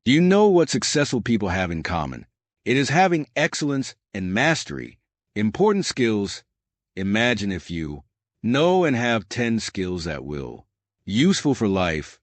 Do you know what successful people have in common? It is having excellence and mastery. Important skills. Imagine if you know and have 10 skills at will. Useful for life.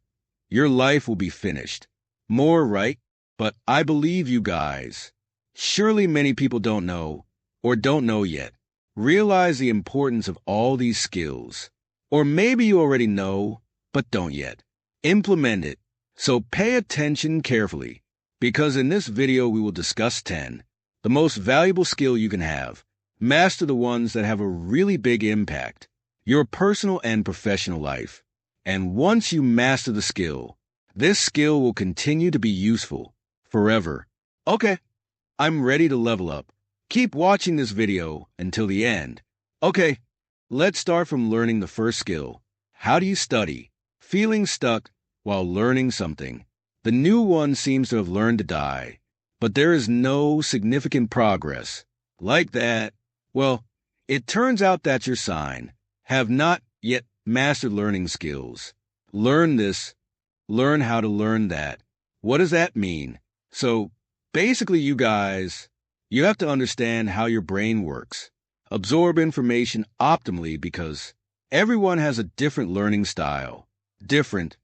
Your life will be finished. More, right? But I believe you guys. Surely many people don't know, or don't know yet. Realize the importance of all these skills. Or maybe you already know, but don't yet. Implement it. So pay attention carefully, because in this video we will discuss 10, the most valuable skill you can have. Master the ones that have a really big impact, your personal and professional life. And once you master the skill, this skill will continue to be useful forever. Okay, I'm ready to level up. Keep watching this video until the end. Okay, let's start from learning the first skill. How do you study? Feeling stuck while learning something. The new one seems to have learned to die, but there is no significant progress. Like that, well, it turns out that's your sign. Have not yet mastered learning skills. Learn this. Learn how to learn that. What does that mean? So, basically, you guys, you have to understand how your brain works. Absorb information optimally because everyone has a different learning style. Different.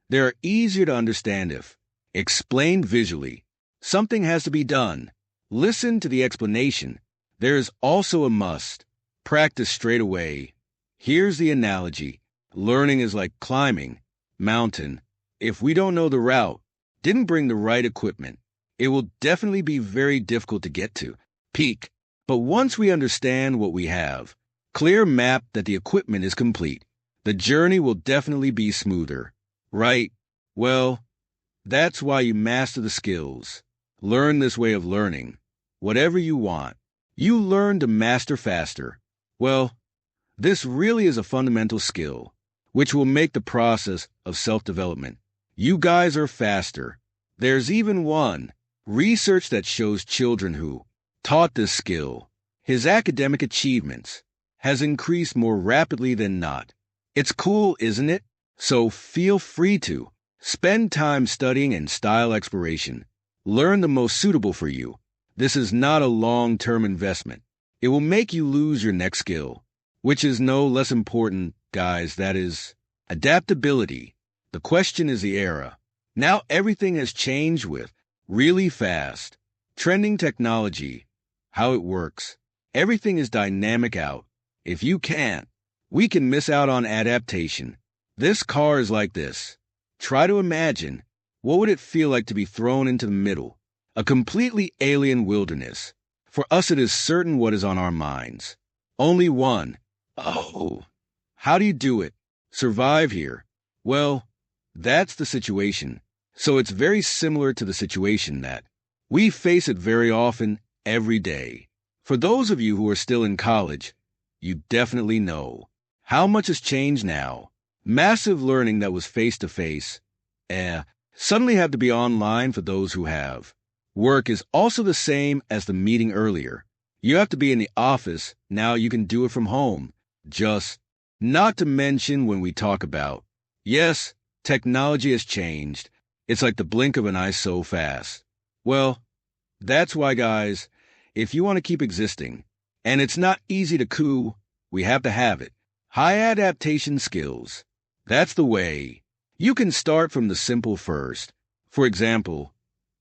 They are easier to understand if explained visually. Something has to be done. Listen to the explanation. There is also a must. Practice straight away. Here's the analogy. Learning is like climbing. Mountain. If we don't know the route, didn't bring the right equipment, it will definitely be very difficult to get to. Peak. But once we understand what we have, clear map that the equipment is complete, the journey will definitely be smoother. Right? Well, that's why you master the skills. Learn this way of learning. Whatever you want, you learn to master faster. Well, this really is a fundamental skill, which will make the process of self-development. You guys are faster. There's even one research that shows children who taught this skill, his academic achievements, has increased more rapidly than not. It's cool, isn't it? So feel free to spend time studying and style exploration. Learn the most suitable for you. This is not a long-term investment. It will make you lose your next skill, which is no less important, guys. That is adaptability. The question is the era. Now everything has changed with really fast, trending technology, how it works. Everything is dynamic out. If you can't, we can miss out on adaptation. This car is like this. Try to imagine, what would it feel like to be thrown into the middle, a completely alien wilderness? For us it is certain what is on our minds. Only one. Oh, how do you do it? Survive here. Well, that's the situation. So it's very similar to the situation that we face it very often, every day. For those of you who are still in college, you definitely know how much has changed now. Massive learning that was face-to-face, suddenly have to be online for those who have. Work is also the same as the meeting earlier. You have to be in the office, now you can do it from home. Just not to mention when we talk about, yes, technology has changed. It's like the blink of an eye so fast. Well, that's why, guys, if you want to keep existing, and it's not easy to coup, we have to have it. High adaptation skills. That's the way. You can start from the simple first. For example,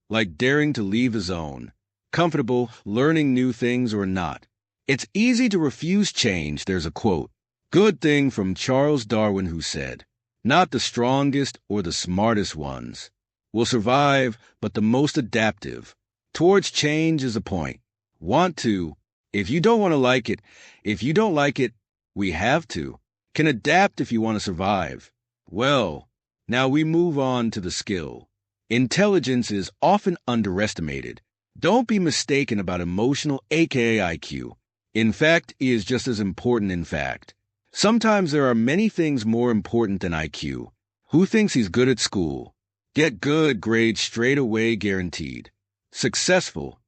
like daring to leave the zone, comfortable learning new things or not. It's easy to refuse change. There's a quote, good thing from Charles Darwin, who said, not the strongest or the smartest ones will survive, but the most adaptive. Towards change is the point. Want to. If you don't want to like it, if you don't like it, we have to. Can adapt if you want to survive. Well, now we move on to the skill. Intelligence is often underestimated. Don't be mistaken about emotional, aka IQ. In fact, it is just as important in fact. Sometimes there are many things more important than IQ. Who thinks he's good at school? Get good grades straight away guaranteed. Successful.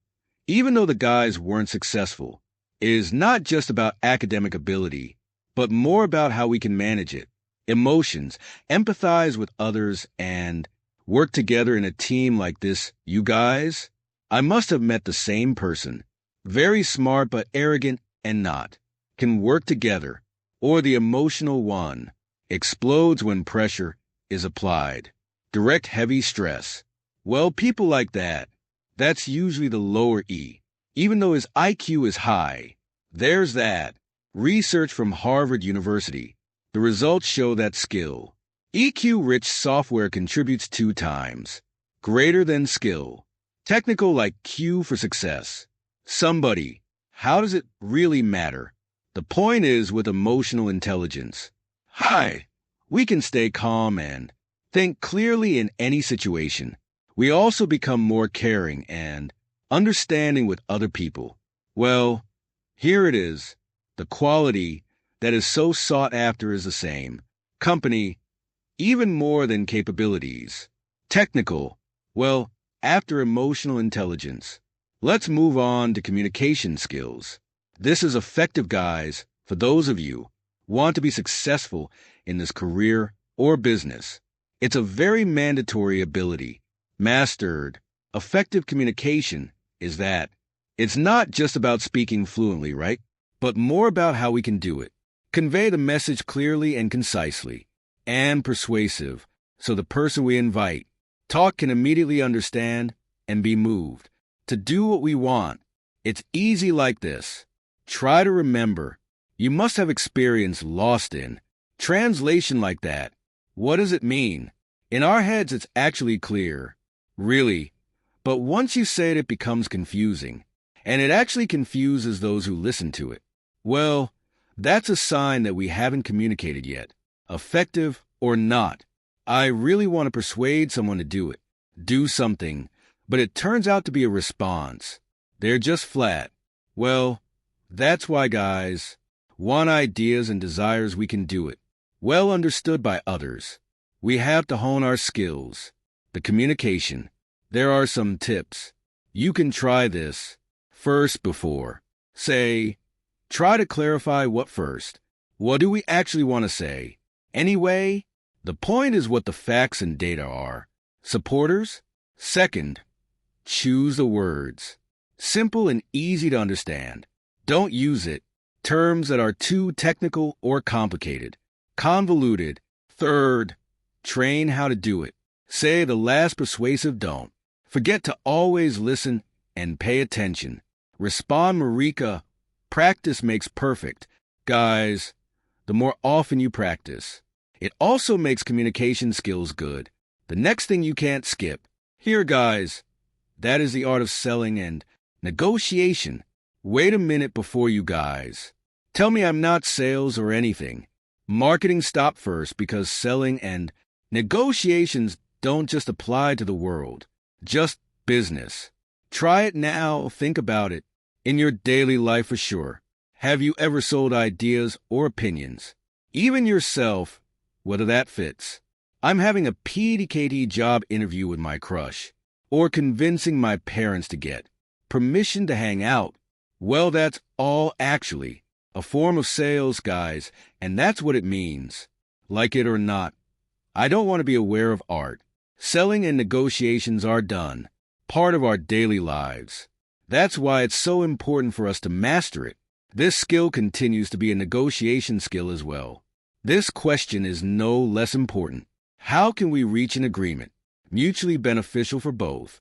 Even though the guys weren't successful, it is not just about academic ability, but more about how we can manage it. Emotions, empathize with others, and work together in a team like this, you guys? I must have met the same person. Very smart but arrogant and not. Can work together. Or the emotional one. Explodes when pressure is applied. Direct heavy stress. Well, people like that, that's usually the lower E. Even though his IQ is high. There's that. Research from Harvard University. The results show that skill. EQ-rich software contributes 2 times. Greater than skill. Technical like Q for success. Somebody. How does it really matter? The point is with emotional intelligence. Hi. We can stay calm and think clearly in any situation. We also become more caring and understanding with other people. Well, here it is. The quality that is so sought after is the same. Company, even more than capabilities. Technical, well, after emotional intelligence. Let's move on to communication skills. This is effective, guys, for those of you who want to be successful in this career or business. It's a very mandatory ability. Mastered. Effective communication is that. It's not just about speaking fluently, right? But more about how we can do it. Convey the message clearly and concisely, and persuasive, so the person we invite can immediately understand and be moved to do what we want. It's easy like this. Try to remember. You must have experience lost in translation like that. What does it mean? In our heads, it's actually clear. Really. But once you say it, it becomes confusing. And it actually confuses those who listen to it. Well, that's a sign that we haven't communicated yet. Effective or not. I really want to persuade someone to do it. Do something. But it turns out to be a response. They're just flat. Well, that's why, guys, want ideas and desires, we can do it. Well understood by others. We have to hone our skills. The communication. There are some tips. You can try this. First before. Say, try to clarify what first. What do we actually want to say? Anyway, the point is what the facts and data are. Supporters? Second, choose the words. Simple and easy to understand. Don't use it. Terms that are too technical or complicated. Convoluted. Third, train how to do it. Say the last persuasive don't. Forget to always listen and pay attention. Respond, Marika. Practice makes perfect. Guys, the more often you practice, it also makes communication skills good. The next thing you can't skip. Here, guys, that is the art of selling and negotiation. Wait a minute before you guys. Tell me I'm not sales or anything. Marketing stop first because selling and negotiations don't just apply to the world. Just business. Try it now, think about it. In your daily life for sure. Have you ever sold ideas or opinions? Even yourself, whether that fits. I'm having a PDKT job interview with my crush. Or convincing my parents to get permission to hang out. Well, that's all actually a form of sales, guys, and that's what it means. Like it or not. I don't want to be aware of art. Selling and negotiations are done. Part of our daily lives. That's why it's so important for us to master it. This skill continues to be a negotiation skill as well. This question is no less important. How can we reach an agreement, mutually beneficial for both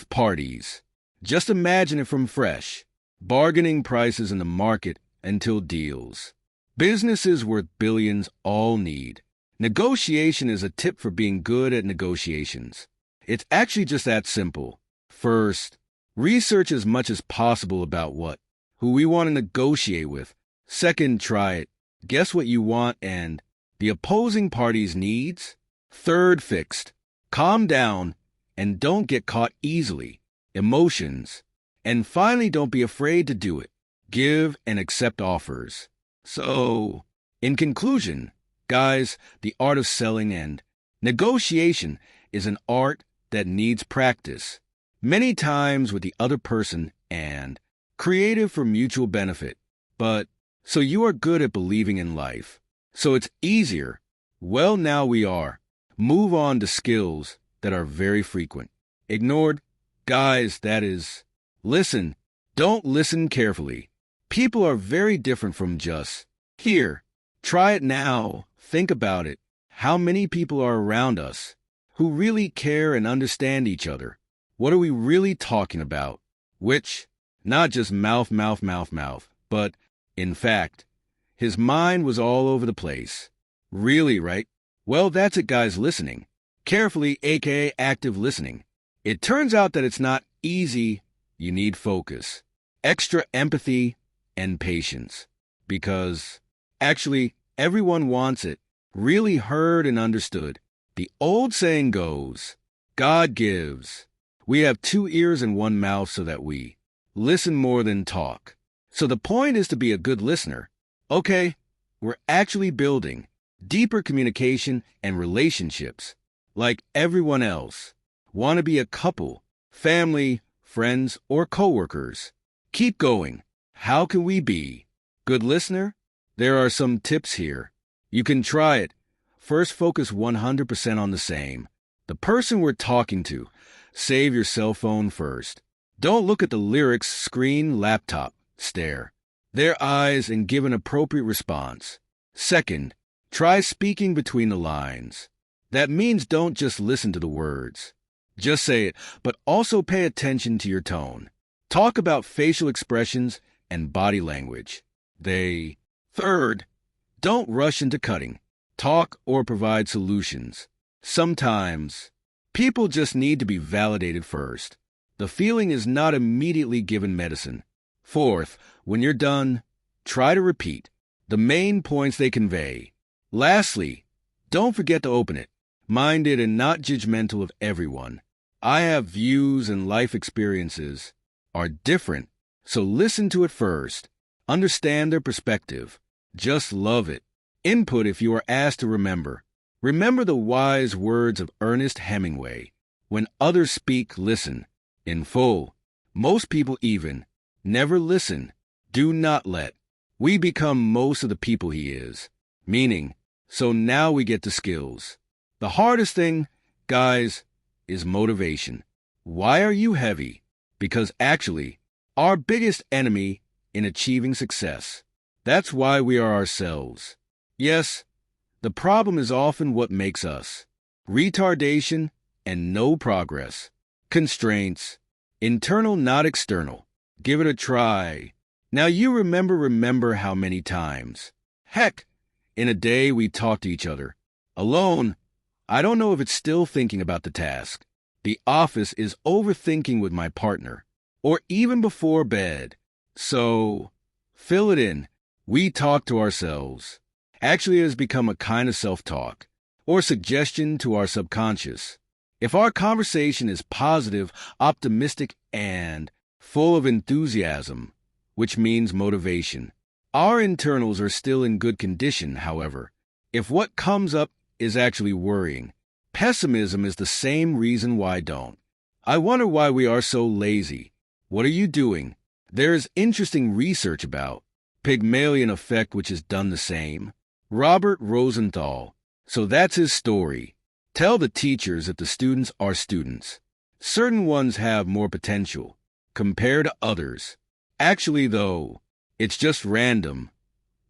parties? Just imagine it from fresh. Bargaining prices in the market until deals. Businesses worth billions all need. Negotiation is a tip for being good at negotiations. It's actually just that simple. First, research as much as possible about who we want to negotiate with. Second, try it. Guess what you want and the opposing party's needs. Third, fixed. Calm down and don't get caught easily. Emotions. And finally, don't be afraid to do it. Give and accept offers. So, in conclusion, guys, the art of selling and negotiation is an art that needs practice. Many times with the other person and creative for mutual benefit. But, so you are good at believing in life. So it's easier. Well, now we are. Move on to skills that are very frequent. Ignored, guys, that is, listen. Don't listen carefully. People are very different from just, here, try it now, think about it. How many people are around us who really care and understand each other? What are we really talking about? Which, not just mouth, but, in fact, his mind was all over the place. Really, right? Well, that's it, guys, listening. Carefully, aka active listening. It turns out that it's not easy. You need focus, extra empathy, and patience. Because, actually, everyone wants it. Really heard and understood. The old saying goes, God gives. We have 2 ears and 1 mouth so that we listen more than talk. So the point is to be a good listener. Okay, we're actually building deeper communication and relationships. Like everyone else. Want to be a couple, family, friends, or coworkers. Keep going. How can we be? Good listener? There are some tips here. You can try it. First, focus 100% on the same. The person we're talking to. Save your cell phone first. Don't look at the lyrics, screen, laptop. Stare. Their eyes and give an appropriate response. Second, try speaking between the lines. That means don't just listen to the words. Just say it, but also pay attention to your tone. Talk about facial expressions and body language. Third, don't rush into cutting. Talk or provide solutions. Sometimes, people just need to be validated first. The feeling is not immediately given medicine. Fourth, when you're done, try to repeat the main points they convey. Lastly, don't forget to open it. Minded and not judgmental of everyone. I have views and life experiences are different, so listen to it first. Understand their perspective. Just love it. Input if you are asked to remember. Remember the wise words of Ernest Hemingway. When others speak, listen. In full. Most people even never listen. Do not let. We become most of the people he is. Meaning, so now we get to skills. The hardest thing, guys, is motivation. Why are you heavy? Because actually, our biggest enemy in achieving success. That's why we are ourselves. Yes, the problem is often what makes us. Retardation and no progress. Constraints. Internal, not external. Give it a try. Now you remember how many times. Heck, in a day we talk to each other. Alone. I don't know if it's still thinking about the task. The office is overthinking with my partner, or even before bed. So, fill it in. We talk to ourselves. Actually, it has become a kind of self-talk, or suggestion to our subconscious. If our conversation is positive, optimistic, and full of enthusiasm, which means motivation, our internals are still in good condition, however. If what comes up is actually worrying. Pessimism is the same reason why don't. I wonder why we are so lazy. What are you doing? There is interesting research about Pygmalion effect which has done the same. Robert Rosenthal. So that's his story. Tell the teachers that the students are students. Certain ones have more potential compared to others. Actually, though, it's just random.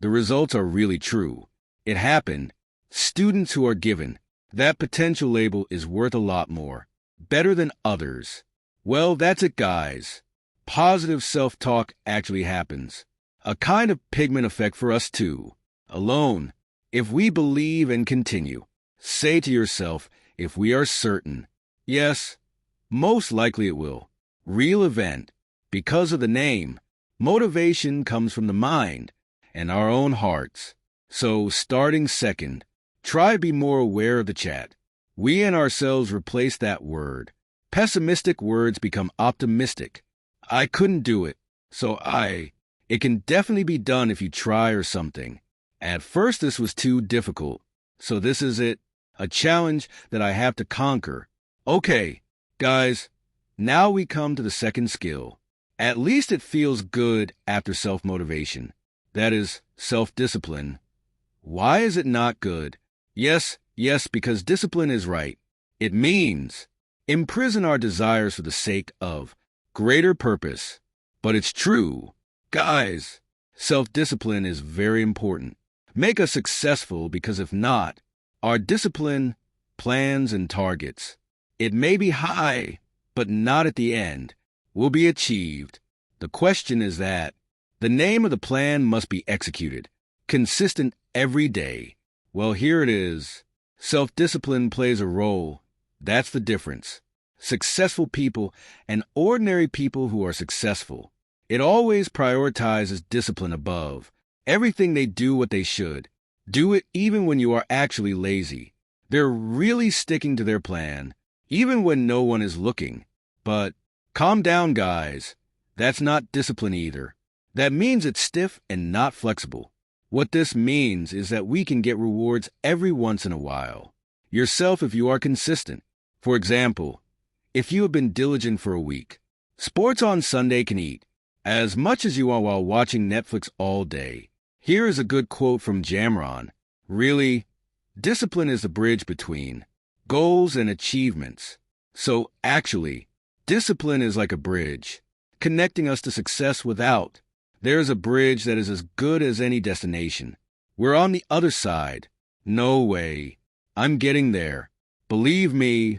The results are really true. It happened. Students who are given that potential label is worth a lot more, better than others. Well, that's it, guys. Positive self-talk actually happens. A kind of pigment effect for us too. Alone, if we believe and continue. Say to yourself, if we are certain. Yes, most likely it will. Real event. Because of the name, motivation comes from the mind and our own hearts. So, starting second, try to be more aware of the chat. We and ourselves replace that word. Pessimistic words become optimistic. I couldn't do it, so it can definitely be done if you try or something. At first this was too difficult, so this is it, a challenge that I have to conquer. Okay, guys, now we come to the second skill. At least it feels good after self-motivation. That is, self-discipline. Why is it not good? Yes, because discipline is right. It means imprison our desires for the sake of greater purpose. But it's true. Guys, self-discipline is very important. Make us successful because if not, our discipline, plans, and targets, it may be high, but not at the end, will be achieved. The question is that the name of the plan must be executed, consistent every day. Well, here it is. Self-discipline plays a role. That's the difference. Successful people and ordinary people who are successful. It always prioritizes discipline above. Everything they do what they should. Do it even when you are actually lazy. They're really sticking to their plan, even when no one is looking. But calm down, guys. That's not discipline either. That means it's stiff and not flexible. What this means is that we can get rewards every once in a while. Yourself if you are consistent. For example, if you have been diligent for a week, sports on Sunday can eat as much as you are while watching Netflix all day. Here is a good quote from Jamron. Really, discipline is the bridge between goals and achievements. So actually, discipline is like a bridge, connecting us to success without. There is a bridge that is as good as any destination. We're on the other side. No way. I'm getting there. Believe me,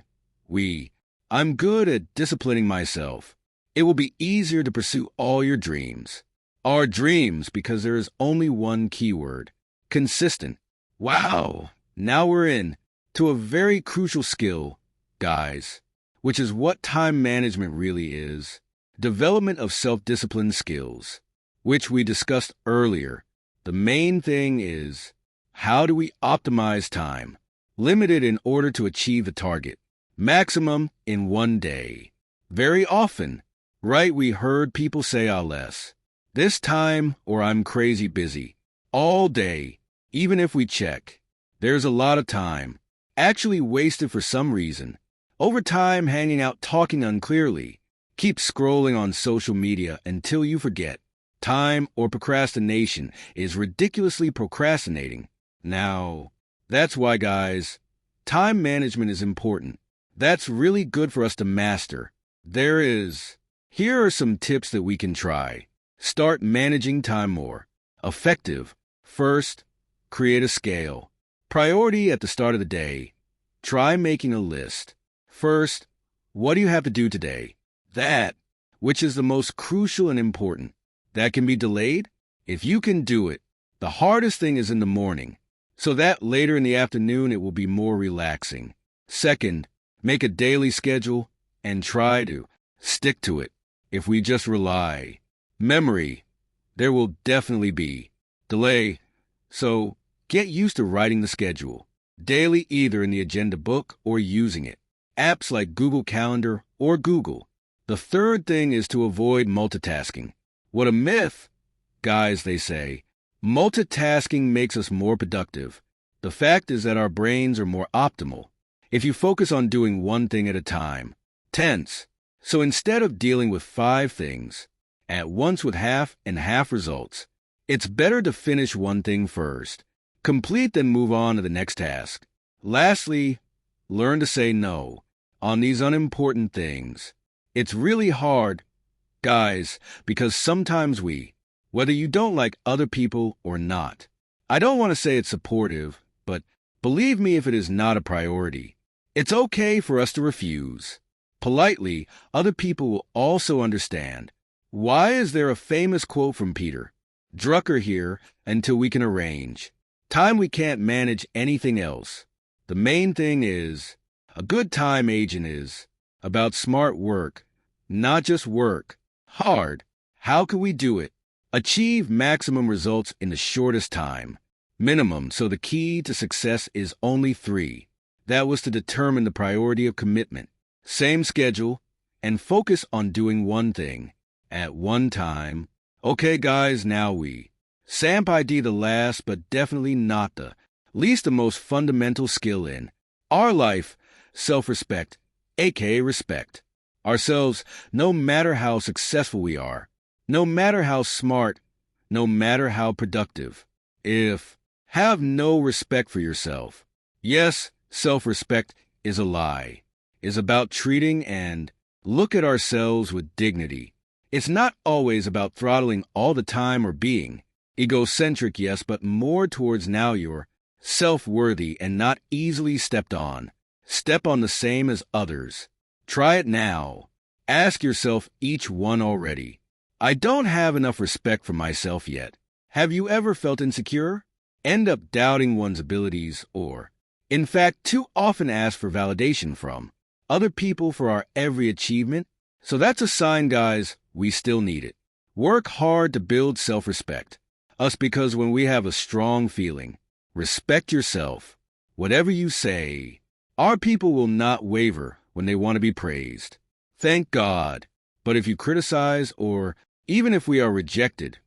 I'm good at disciplining myself. It will be easier to pursue all your dreams. Our dreams, because there is only one keyword. Consistent. Wow. Now we're in to a very crucial skill, guys, which is what time management really is. Development of self-discipline skills, which we discussed earlier. The main thing is, how do we optimize time? Limited in order to achieve the target. Maximum in one day. Very often, right, we heard people say less. This time, or I'm crazy busy. All day, even if we check. There's a lot of time, actually wasted for some reason. Over time, hanging out talking unclearly. Keep scrolling on social media until you forget. Time or procrastination is ridiculously procrastinating. Now, that's why, guys, time management is important. That's really good for us to master. Here are some tips that we can try. Start managing time more. Effective. First, create a scale. Priority at the start of the day. Try making a list. First, what do you have to do today? That, which is the most crucial and important. That can be delayed if you can do it. The hardest thing is in the morning, so that later in the afternoon it will be more relaxing. Second, make a daily schedule and try to stick to it. If we just rely. Memory, there will definitely be delay, so get used to writing the schedule. Daily either in the agenda book or using it. Apps like Google Calendar or Google. The third thing is to avoid multitasking. What a myth! Guys, they say, multitasking makes us more productive. The fact is that our brains are more optimal if you focus on doing one thing at a time. Tense. So instead of dealing with 5 things at once with half and half results, it's better to finish one thing first. Complete, then move on to the next task. Lastly, learn to say no on these unimportant things. It's really hard, guys, because sometimes whether you don't like other people or not, I don't want to say it's supportive, but believe me, if it is not a priority, it's okay for us to refuse. Politely, other people will also understand. Why is there a famous quote from Peter Drucker here until we can arrange? Time we can't manage anything else. The main thing is, a good time agent is about smart work, not just work hard. How can we do it? Achieve maximum results in the shortest time. Minimum, so the key to success is only 3. That was to determine the priority of commitment. Same schedule, and focus on doing one thing at one time. Okay, guys, now SAMP ID, the last but definitely not the least, the most fundamental skill in our life, self-respect, aka respect ourselves, no matter how successful we are, no matter how smart, no matter how productive. Have no respect for yourself. Yes, self-respect is a lie, is about treating and look at ourselves with dignity. It's not always about throttling all the time or being egocentric, yes, but more towards now you're self-worthy and not easily stepped on. Step on the same as others. Try it now. Ask yourself each one already. I don't have enough respect for myself yet. Have you ever felt insecure? End up doubting one's abilities or, in fact, too often ask for validation from other people for our every achievement? So that's a sign, guys, we still need it. Work hard to build self-respect. Us, because when we have a strong feeling, respect yourself. Whatever you say, our people will not waver when they want to be praised. Thank God. But if you criticize or even if we are rejected,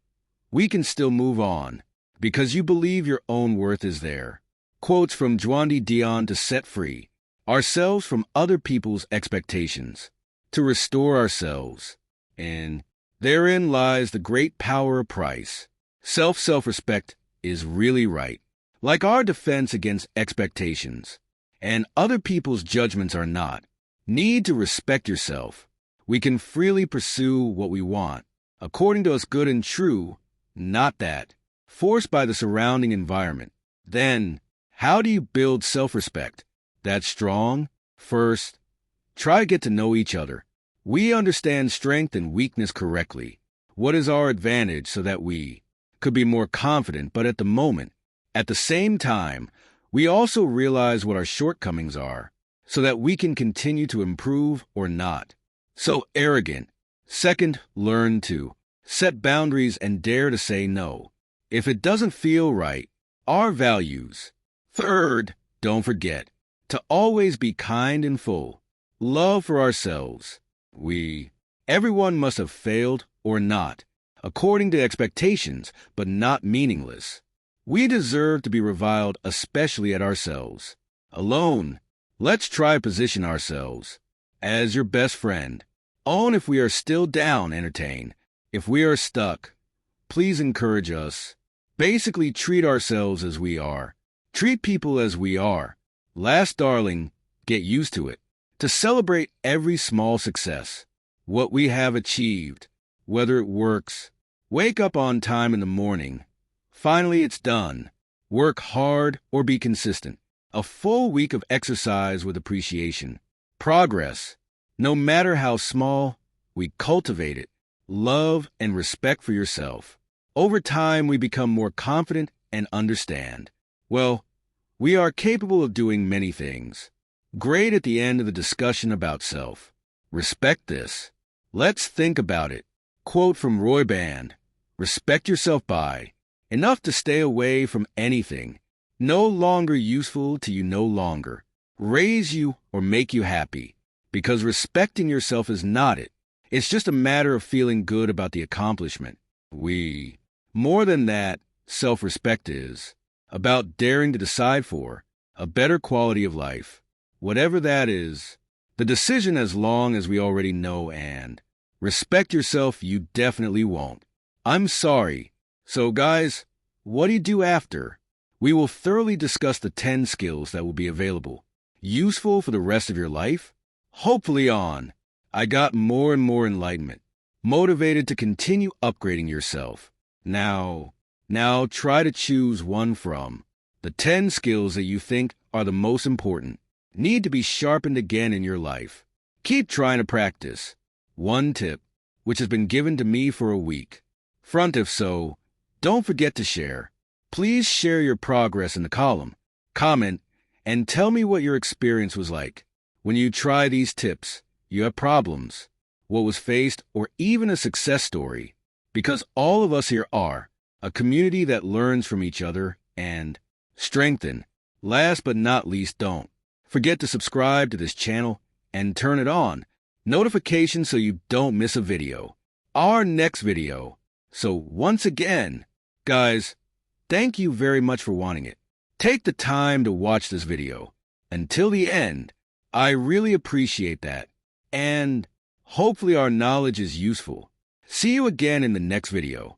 we can still move on because you believe your own worth is there. Quotes from Juandi Dion to set free ourselves from other people's expectations, to restore ourselves. And therein lies the great power of price. Self-respect is really right. Like our defense against expectations, and other people's judgments are not. Need to respect yourself. We can freely pursue what we want, according to us good and true, not that, forced by the surrounding environment. Then, how do you build self-respect? That's strong. First, try to get to know each other. We understand strength and weakness correctly. What is our advantage so that we could be more confident, but at the same time, we also realize what our shortcomings are so that we can continue to improve or not. So arrogant. Second, learn to set boundaries and dare to say no if it doesn't feel right. Our values. Third, don't forget to always be kind and full. Love for ourselves. Everyone must have failed or not, according to expectations, but not meaningless. We deserve to be reviled, especially at ourselves. Alone, let's try position ourselves as your best friend. Own if we are still down, entertain. If we are stuck, please encourage us. Basically, treat ourselves as we are. Treat people as we are. Last, darling, get used to it. To celebrate every small success, what we have achieved, whether it works. Wake up on time in the morning. Finally, it's done. Work hard or be consistent. A full week of exercise with appreciation. Progress. No matter how small, we cultivate it. Love and respect for yourself. Over time, we become more confident and understand. Well, we are capable of doing many things. Great at the end of the discussion about self. Respect this. Let's think about it. Quote from Roy Band. Respect yourself by enough to stay away from anything no longer useful to you no longer raise you or make you happy, because respecting yourself is not it. It's just a matter of feeling good about the accomplishment. More than that, self-respect is about daring to decide for a better quality of life. Whatever that is, the decision, as long as we already know and respect yourself, you definitely won't. I'm sorry. So guys, what do you do after? We will thoroughly discuss the 10 skills that will be available, useful for the rest of your life. Hopefully I got more and more enlightenment, motivated to continue upgrading yourself. Now try to choose one from the 10 skills that you think are the most important, need to be sharpened again in your life. Keep trying to practice. One tip, which has been given to me for a week. Front, if so, don't forget to share. Please share your progress in the column, comment, and tell me what your experience was like. When you try these tips, you have problems, what was faced, or even a success story. Because all of us here are a community that learns from each other and strengthen. Last but not least, don't forget to subscribe to this channel and turn it on notifications so you don't miss a video. Our next video. So once again, guys, thank you very much for wanting it. Take the time to watch this video until the end. I really appreciate that. And hopefully our knowledge is useful. See you again in the next video.